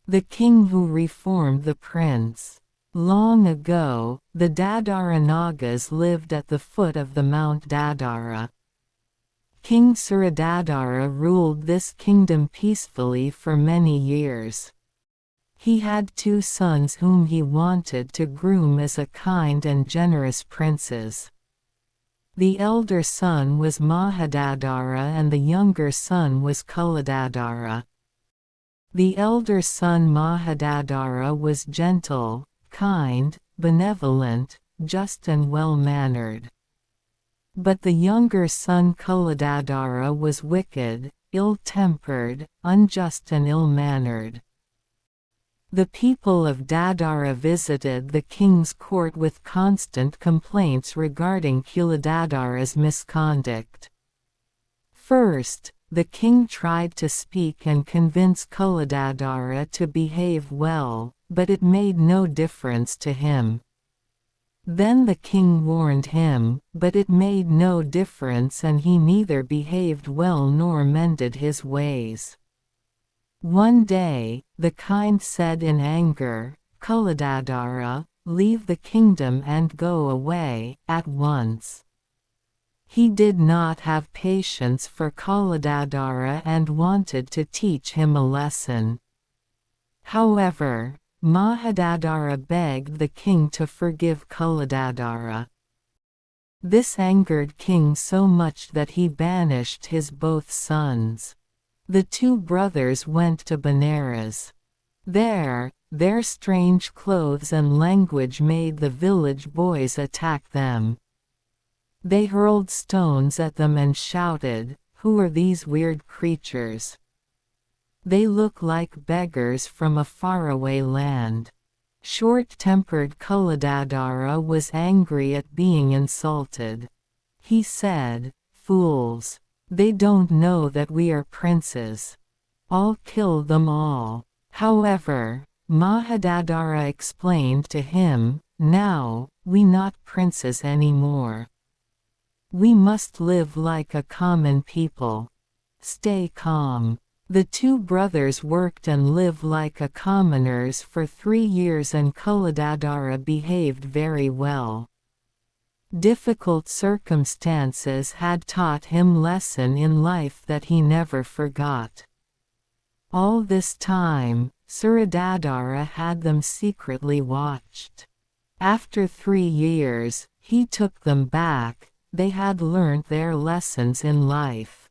The king who reformed the prince. Long ago, the Dadara Nagas lived at the foot of the Mount Dadara. King Suradadara ruled this kingdom peacefully for many years. He had 2 sons whom he wanted to groom as a kind and generous princes. The elder son was Mahadadara and the younger son was Kuladadara. The elder son Mahadadara was gentle, kind, benevolent, just and well-mannered. But the younger son Kuladadara was wicked, ill-tempered, unjust and ill-mannered. The people of Dadara visited the king's court with constant complaints regarding Kuladadara's misconduct. First, the king tried to speak and convince Kuladadara to behave well, but it made no difference to him. Then the king warned him, but it made no difference and he neither behaved well nor mended his ways. One day, the kind said in anger, "Kuladadara, leave the kingdom and go away, at once." He did not have patience for Kuladadara and wanted to teach him a lesson. However, Mahadadara begged the king to forgive Kuladadara. This angered king so much that he banished his both sons. The 2 brothers went to Benares. There, their strange clothes and language made the village boys attack them. They hurled stones at them and shouted, "Who are these weird creatures? They look like beggars from a faraway land." Short-tempered Kuladadara was angry at being insulted. He said, "Fools! They don't know that we are princes. I'll kill them all." However, Mahadadara explained to him, "Now, we not princes anymore. We must live like a common people. Stay calm." The 2 brothers worked and lived like a commoners for 3 years and Kuladadara behaved very well. Difficult circumstances had taught him lesson in life that he never forgot. All this time, Suradadara had them secretly watched. After 3 years, he took them back. They had learnt their lessons in life.